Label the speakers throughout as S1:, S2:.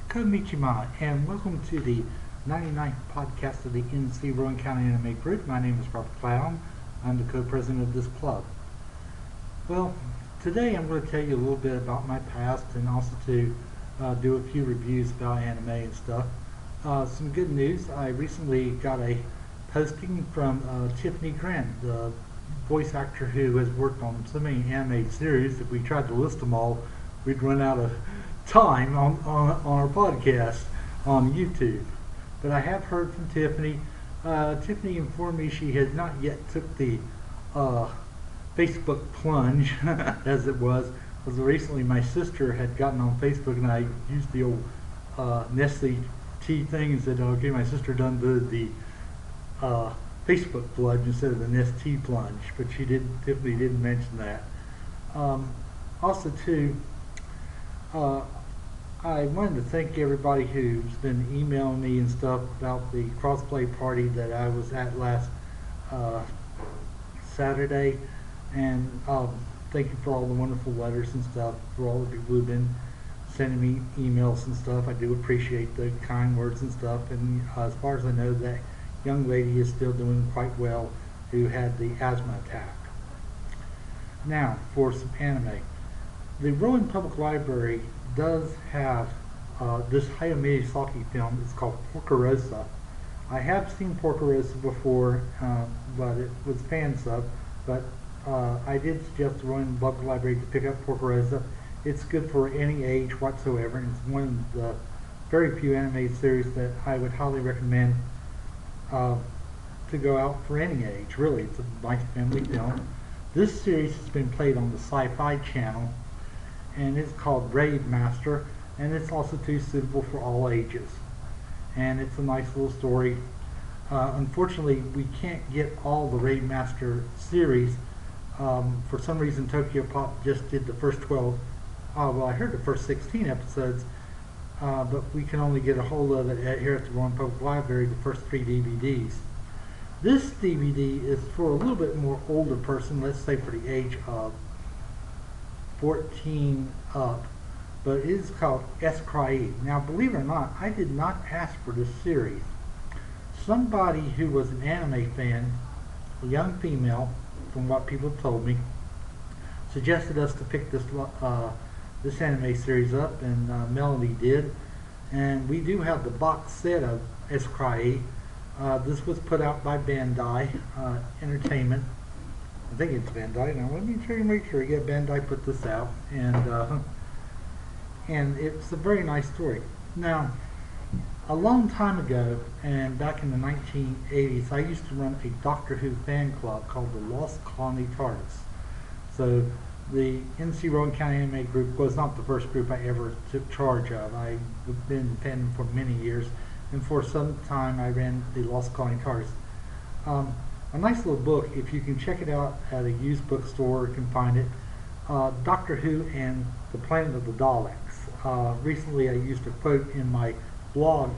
S1: Konnichiwa, and welcome to the 99th podcast of the NC Rowan County Anime Group. My name is Robert Clown. I'm the co-president of this club. Well, today I'm going to tell you a little bit about my past and also to do a few reviews about anime and stuff. Some good news, I recently got a posting from Tiffany Grant, the voice actor who has worked on so many anime series. If we tried to list them all, we'd run out of time on our podcast on YouTube. But I have heard from Tiffany. Tiffany informed me she had not yet took the Facebook plunge, as it was. Because recently my sister had gotten on Facebook and I used the old Nestle tea thing and said, okay, my sister done the Facebook plunge instead of the Nestle plunge. But Tiffany didn't mention that. Also too, I wanted to thank everybody who's been emailing me and stuff about the crossplay party that I was at last Saturday, and thank you for all the wonderful letters and stuff, for all the people who've been sending me emails and stuff. I do appreciate the kind words and stuff, and as far as I know, that young lady is still doing quite well who had the asthma attack. Now, for some anime. The Rowan Public Library does have this Hayao Miyazaki film. It's called Porco Rosso. I have seen Porco Rosso before, but it was fan sub. But I did suggest the Rowan Public Library to pick up Porco Rosso. It's good for any age whatsoever, and it's one of the very few anime series that I would highly recommend to go out for any age. Really, it's a nice family film. This series has been played on the Sci-Fi Channel, and it's called Rave Master, and it's also too suitable for all ages. And it's a nice little story. Unfortunately, we can't get all the Rave Master series. For some reason, Tokyo Pop just did the first 12. Well, I heard the first 16 episodes, but we can only get a hold of it here at the Rowan Public Library, the first 3 DVDs. This DVD is for a little bit more older person, let's say for the age of 14 up, but it is called Escry. Now, believe it or not, I did not ask for this series. Somebody who was an anime fan, a young female, from what people told me, suggested us to pick this anime series up, and Melanie did. And we do have the box set of Escry. This was put out by Bandai Entertainment. I think it's Bandai. Now let me make sure. Yeah, Bandai put this out, and it's a very nice story. Now, a long time ago, and back in the 1980s, I used to run a Doctor Who fan club called the Lost Colony TARDIS. So the NC Rowan County Anime Group was not the first group I ever took charge of. I've been fan for many years, and for some time I ran the Lost Colony TARDIS. A nice little book, if you can check it out at a used bookstore, you can find it. Doctor Who and the Planet of the Daleks. Recently I used a quote in my blog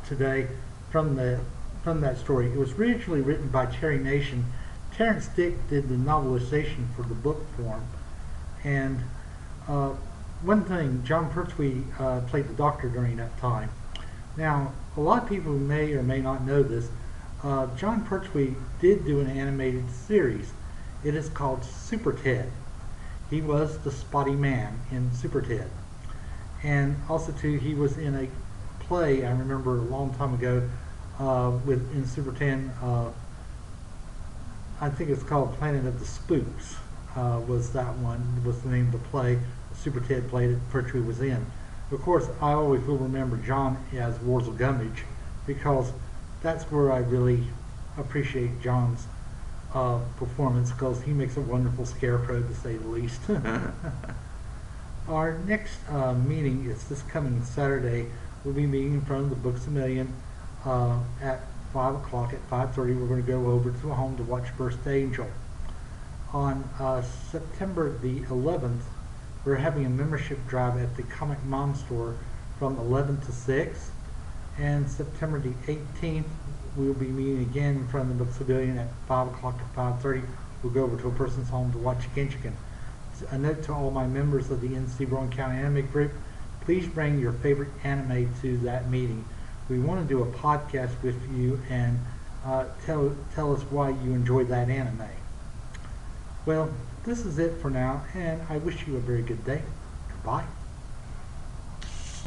S1: today from that story. It was originally written by Cherry Nation. Terrence Dick did the novelization for the book form. And one thing, Jon Pertwee played the Doctor during that time. Now, a lot of people may or may not know this. Jon Pertwee did do an animated series. It is called Super Ted. He was the Spotty Man in Super Ted. And also too, he was in a play I remember a long time ago in Super Ted. I think it's called Planet of the Spooks. Was that one? Was the name of the play Super Ted play that Pertwee was in. Of course, I always will remember John as Wurzel Gummidge, because that's where I really appreciate John's performance, because he makes a wonderful scarecrow, to say the least. Our next meeting is this coming Saturday. We'll be meeting in front of the Books A Million at 5 o'clock. At 5:30, we're going to go over to a home to watch First Angel. On September the 11th, we're having a membership drive at the Comic Mom store from 11 to 6. And September the 18th, we'll be meeting again in front of the Books Pavilion at 5 o'clock to 5:30. We'll go over to a person's home to watch Genshiken. A note to all my members of the NC Rowan County Anime Group, please bring your favorite anime to that meeting. We want to do a podcast with you and tell us why you enjoyed that anime. Well, this is it for now, and I wish you a very good day. Goodbye.